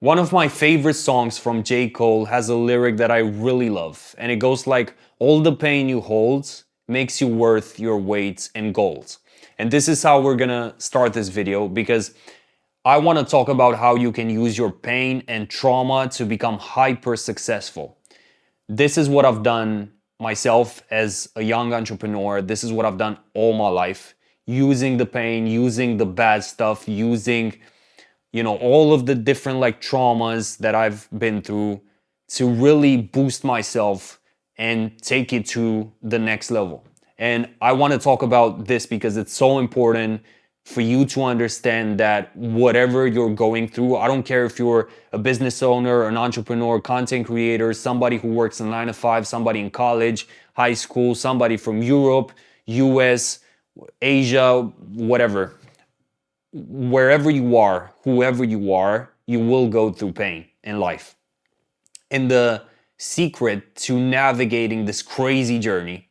One of my favorite songs from J. Cole has a lyric that I really love, and it goes like, all the pain you hold makes you worth your weight in gold. And this is how we're gonna start this video because I wanna talk about how you can use your pain and trauma to become hyper successful. This is what I've done myself as a young entrepreneur. This is what I've done all my life, using the pain, using the bad stuff, using all of the different like traumas that I've been through to really boost myself and take it to the next level. And I want to talk about this because it's so important for you to understand that whatever you're going through, I don't care if you're a business owner, an entrepreneur, content creator, somebody who works a 9 to 5, somebody in college, high school, somebody from Europe, US, Asia, whatever, wherever you are, whoever you are, you will go through pain in life. And the secret to navigating this crazy journey,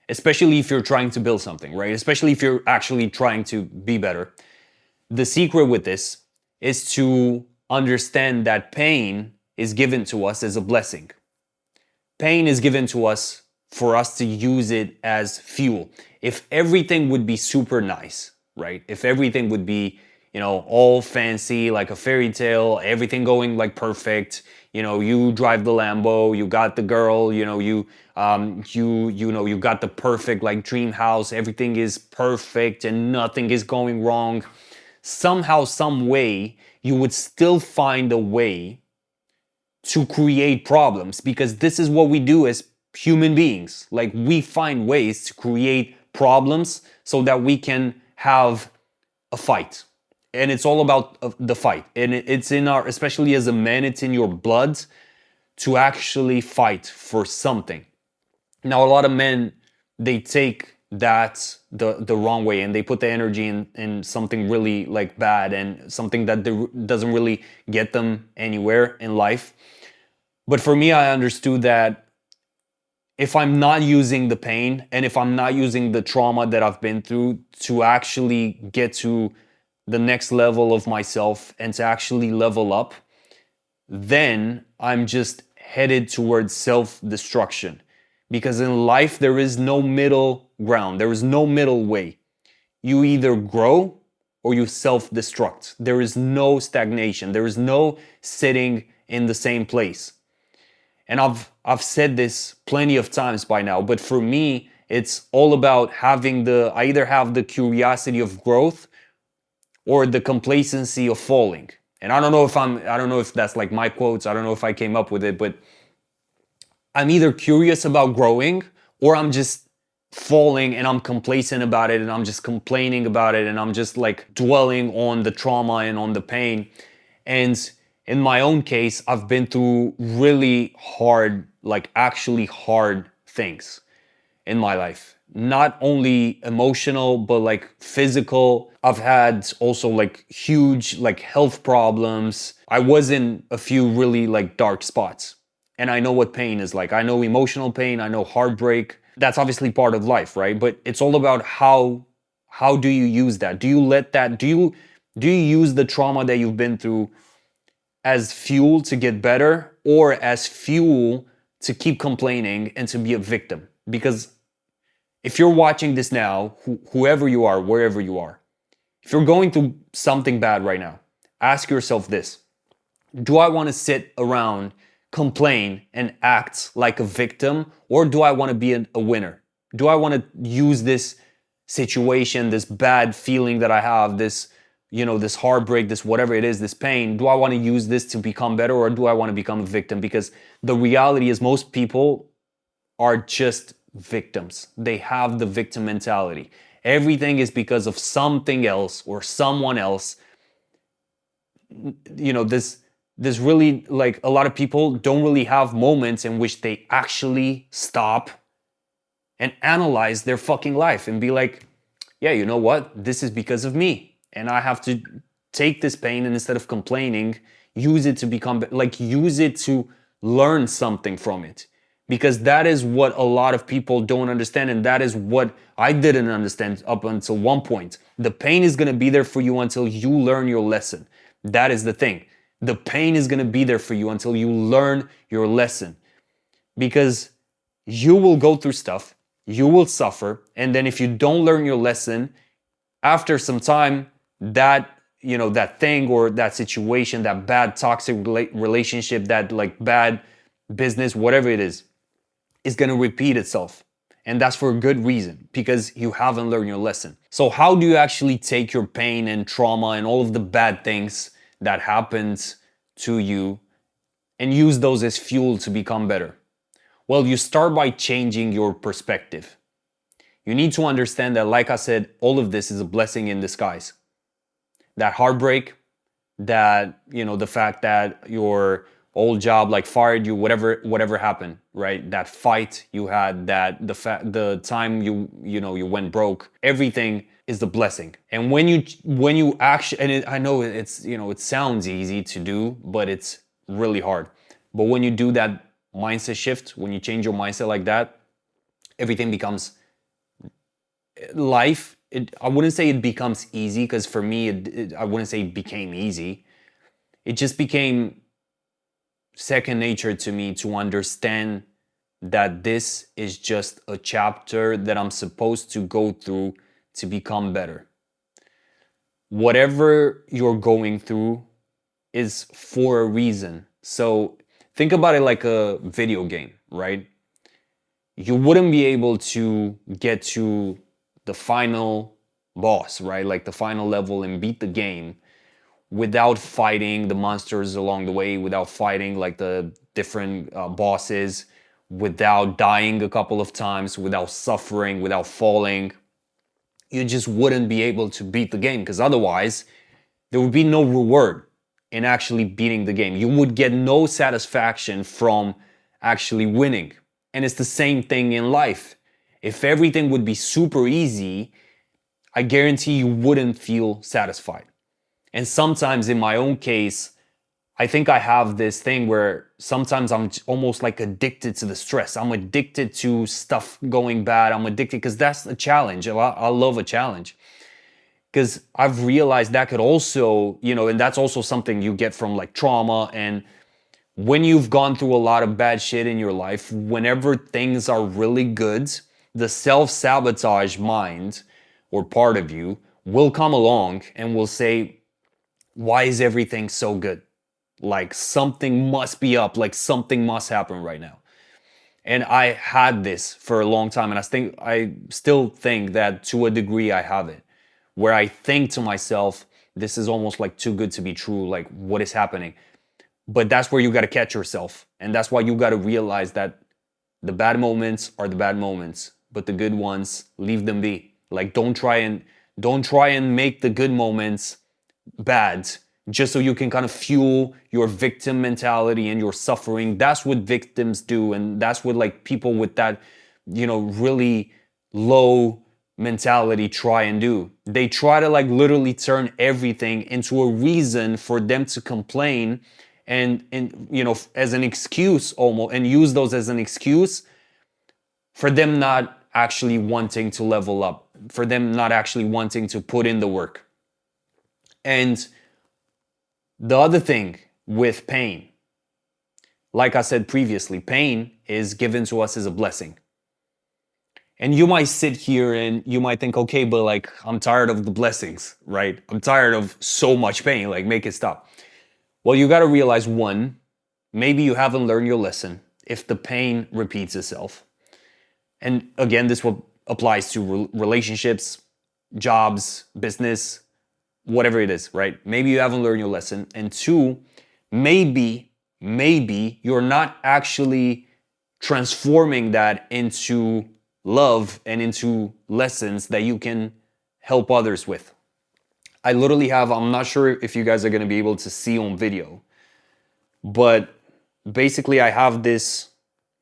especially if you're trying to build something, right? Especially if you're actually trying to be better, the secret with this is to understand that pain is given to us as a blessing. Pain is given to us for us to use it as fuel. If everything would be super nice, right? If everything would be, all fancy, like a fairy tale, everything going like perfect, you drive the Lambo, you got the girl, you got the perfect like dream house, everything is perfect and nothing is going wrong. Somehow, some way, you would still find a way to create problems because this is what we do as human beings. Like, we find ways to create problems so that we can have a fight. And it's all about the fight. And it's in our, especially as a man, it's in your blood to actually fight for something. Now, a lot of men, they take that the wrong way and they put the energy in something really like bad and something that doesn't really get them anywhere in life. But for me, I understood that if I'm not using the pain and if I'm not using the trauma that I've been through to actually get to the next level of myself and to actually level up, then I'm just headed towards self-destruction. Because in life, there is no middle ground. There is no middle way. You either grow or you self-destruct. There is no stagnation. There is no sitting in the same place. And I've said this plenty of times by now, but for me, it's all about I either have the curiosity of growth or the complacency of falling. And I don't know if that's like my quotes, I don't know if I came up with it, but I'm either curious about growing or I'm just falling and I'm complacent about it and I'm just complaining about it and I'm just like dwelling on the trauma and on the pain. And in my own case, I've been through really hard, like actually hard things in my life. Not only emotional, but like physical. I've had also like huge like health problems. I was in a few really like dark spots. And I know what pain is like. I know emotional pain, I know heartbreak. That's obviously part of life, right? But it's all about how do you use that? Do you use the trauma that you've been through as fuel to get better or as fuel to keep complaining and to be a victim? Because if you're watching this now, whoever you are, wherever you are, if you're going through something bad right now, ask yourself this: do I want to sit around, complain, and act like a victim, or do I want to be a winner? Do I want to use this situation, this bad feeling that I have, this heartbreak, this whatever it is, this pain, do I want to use this to become better or do I want to become a victim? Because the reality is most people are just victims. They have the victim mentality. Everything is because of something else or someone else. This really, like, a lot of people don't really have moments in which they actually stop and analyze their fucking life and be like, yeah, you know what? This is because of me. And I have to take this pain and instead of complaining, use it to use it to learn something from it. Because that is what a lot of people don't understand. And that is what I didn't understand up until one point. The pain is going to be there for you until you learn your lesson. That is the thing. The pain is going to be there for you until you learn your lesson, because you will go through stuff, you will suffer, and then if you don't learn your lesson, after some time, that that thing or that situation, that bad toxic relationship, that like bad business, whatever it is going to repeat itself. And that's for a good reason, because you haven't learned your lesson. So how do you actually take your pain and trauma and all of the bad things that happened to you and use those as fuel to become better? Well, you start by changing your perspective. You need to understand that, like I said, all of this is a blessing in disguise. That heartbreak, that, the fact that your old job like fired you, whatever happened, right? That fight you had, that the time you went broke, everything is the blessing. And when you actually, and I know it sounds easy to do, but it's really hard. But when you do that mindset shift, when you change your mindset like that, everything becomes life. I wouldn't say it becomes easy, because for me, I wouldn't say it became easy. It just became second nature to me to understand that this is just a chapter that I'm supposed to go through to become better. Whatever you're going through is for a reason. So think about it like a video game, right? You wouldn't be able to get to the final boss, right? Like the final level, and beat the game without fighting the monsters along the way, without fighting like the different bosses, without dying a couple of times, without suffering, without falling. You just wouldn't be able to beat the game, because otherwise there would be no reward in actually beating the game. You would get no satisfaction from actually winning. And it's the same thing in life. If everything would be super easy, I guarantee you wouldn't feel satisfied. And sometimes in my own case, I think I have this thing where sometimes I'm almost like addicted to the stress. I'm addicted to stuff going bad. I'm addicted because that's a challenge. I love a challenge, because I've realized that could also, and that's also something you get from like trauma. And when you've gone through a lot of bad shit in your life, whenever things are really good, the self-sabotage mind or part of you will come along and will say, why is everything so good? Like something must be up, like something must happen right now. And I had this for a long time, and I still think that to a degree I have it, where I think to myself, this is almost like too good to be true, like what is happening? But that's where you got to catch yourself. And that's why you got to realize that the bad moments are the bad moments, but the good ones, leave them be. Like don't try and make the good moments bad just so you can kind of fuel your victim mentality and your suffering. That's what victims do, and that's what like people with that, really low mentality try and do. They try to like literally turn everything into a reason for them to complain and as an excuse almost, and use those as an excuse for them not actually wanting to level up, for them not actually wanting to put in the work. And the other thing with pain, like I said previously, pain is given to us as a blessing. And you might sit here and you might think, okay, but like I'm tired of the blessings, right? I'm tired of so much pain, like make it stop. Well, you got to realize, one, maybe you haven't learned your lesson if the pain repeats itself. And again, this applies to relationships, jobs, business, whatever it is, right? Maybe you haven't learned your lesson. And two, maybe you're not actually transforming that into love and into lessons that you can help others with. I literally have, I'm not sure if you guys are going to be able to see on video, but basically I have this,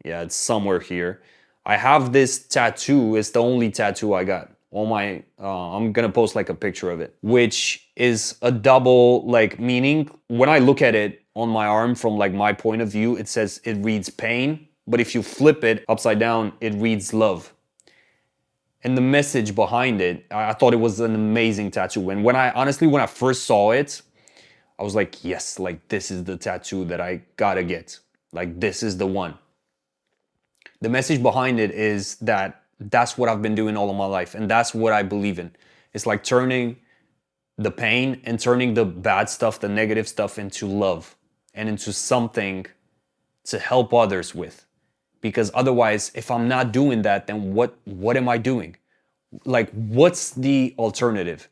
it's somewhere here. I have this tattoo. It's the only tattoo I got on my, I'm going to post like a picture of it, which is a double like meaning. When I look at it on my arm from like my point of view, it says, it reads pain, but if you flip it upside down, it reads love. And the message behind it, I thought it was an amazing tattoo. And when I first saw it, I was like, yes, like this is the tattoo that I gotta get. Like this is the one. The message behind it is that that's what I've been doing all of my life, and that's what I believe in. It's like turning the pain and turning the bad stuff, the negative stuff, into love and into something to help others with. Because otherwise, if I'm not doing that, then what am I doing? Like, what's the alternative?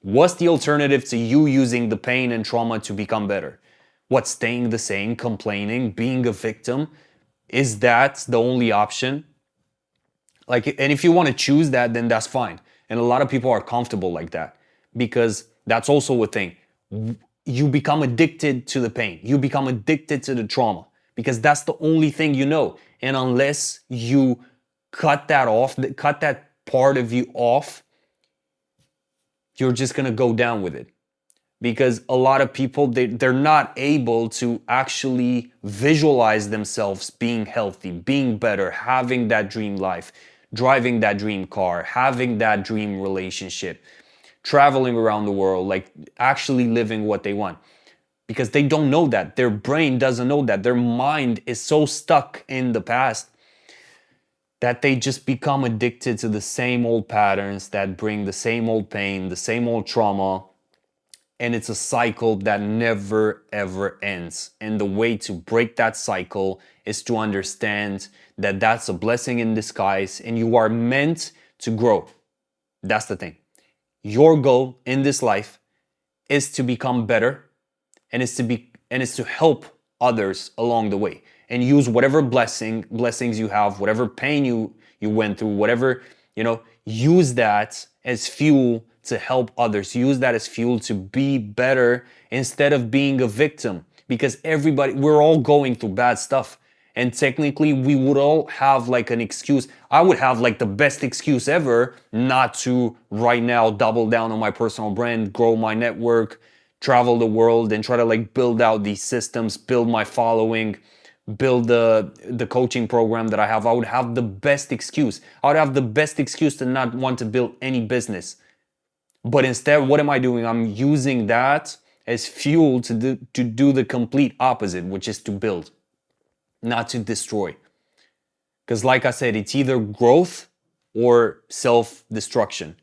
What's the alternative to you using the pain and trauma to become better? What, staying the same, complaining, being a victim? Is that the only option? Like, and if you want to choose that, then that's fine. And a lot of people are comfortable like that because that's also a thing. You become addicted to the pain. You become addicted to the trauma because that's the only thing you know. And unless you cut that off, cut that part of you off, you're just going to go down with it. Because a lot of people, they're not able to actually visualize themselves being healthy, being better, having that dream life, driving that dream car, having that dream relationship, traveling around the world, like actually living what they want. Because they don't know that. Their brain doesn't know that. Their mind is so stuck in the past that they just become addicted to the same old patterns that bring the same old pain, the same old trauma. And it's a cycle that never ever ends. And the way to break that cycle is to understand that that's a blessing in disguise and you are meant to grow. That's the thing. Your goal in this life is to become better and is to help others along the way and use whatever blessings you have, whatever pain you went through, whatever, use that as fuel to help others. Use that as fuel to be better instead of being a victim. Because we're all going through bad stuff. And technically, we would all have like an excuse. I would have like the best excuse ever not to right now double down on my personal brand, grow my network, travel the world, and try to like build out these systems, build my following, build the coaching program that I have. I would have the best excuse. I would have the best excuse to not want to build any business. But instead, what am I doing? I'm using that as fuel to do the complete opposite, which is to build, not to destroy. Because like I said, it's either growth or self-destruction.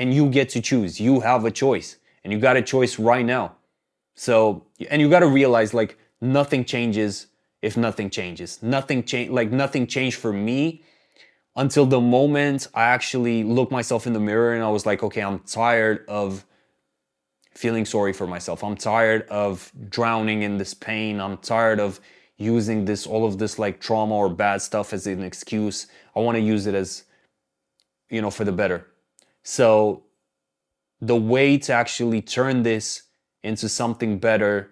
And you get to choose. You have a choice. And you got a choice right now. So, and you got to realize like nothing changes if nothing changes. Nothing changed for me until the moment I actually looked myself in the mirror and I was like, okay, I'm tired of feeling sorry for myself. I'm tired of drowning in this pain. I'm tired of using all of this like trauma or bad stuff as an excuse. I want to use it as, for the better. So the way to actually turn this into something better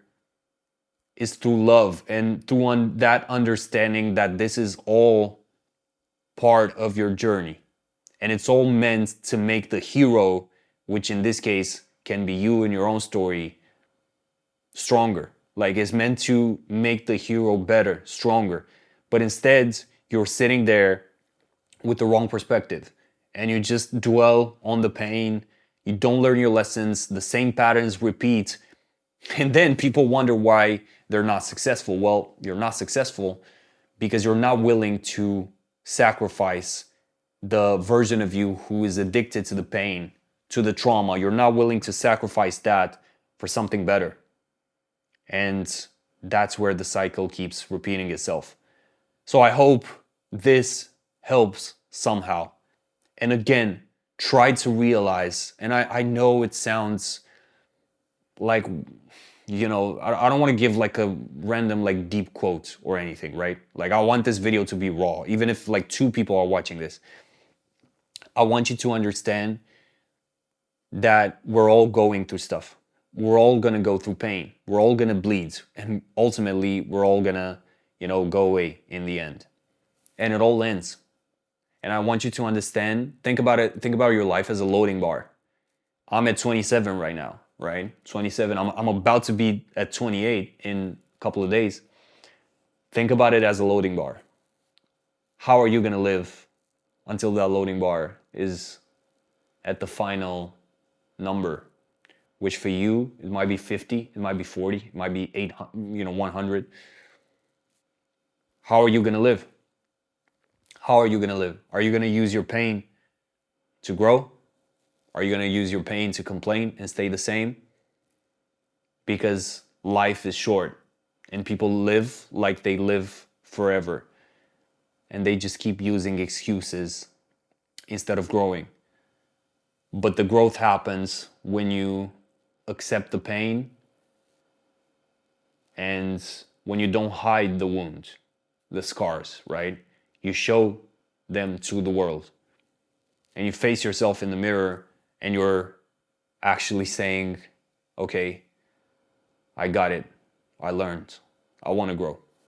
is through love and through that understanding that this is all part of your journey. And it's all meant to make the hero, which in this case can be you in your own story, stronger. Like it's meant to make the hero better, stronger. But instead, you're sitting there with the wrong perspective and you just dwell on the pain. You don't learn your lessons. The same patterns repeat. And then people wonder why they're not successful. Well, you're not successful because you're not willing to sacrifice the version of you who is addicted to the pain, to the trauma. You're not willing to sacrifice that for something better. And that's where the cycle keeps repeating itself. So I hope this helps somehow. And again, try to realize, and I know it sounds like, I don't want to give like a random like deep quote or anything, right? Like I want this video to be raw, even if like 2 people are watching this. I want you to understand that we're all going through stuff. We're all going to go through pain. We're all going to bleed. And ultimately, we're all going to, go away in the end. And it all ends. And I want you to understand, think about your life as a loading bar. I'm at 27 right now, right? 27. I'm about to be at 28 in a couple of days. Think about it as a loading bar. How are you going to live until that loading bar is at the final number? which for you, it might be 50, it might be 40, it might be 800, 100. How are you going to live? How are you going to live? Are you going to use your pain to grow? Are you going to use your pain to complain and stay the same? Because life is short and people live like they live forever. And they just keep using excuses instead of growing. But the growth happens when you accept the pain and when you don't hide the wound, the scars, right? You show them to the world and you face yourself in the mirror and you're actually saying, okay, I got it. I learned. I want to grow.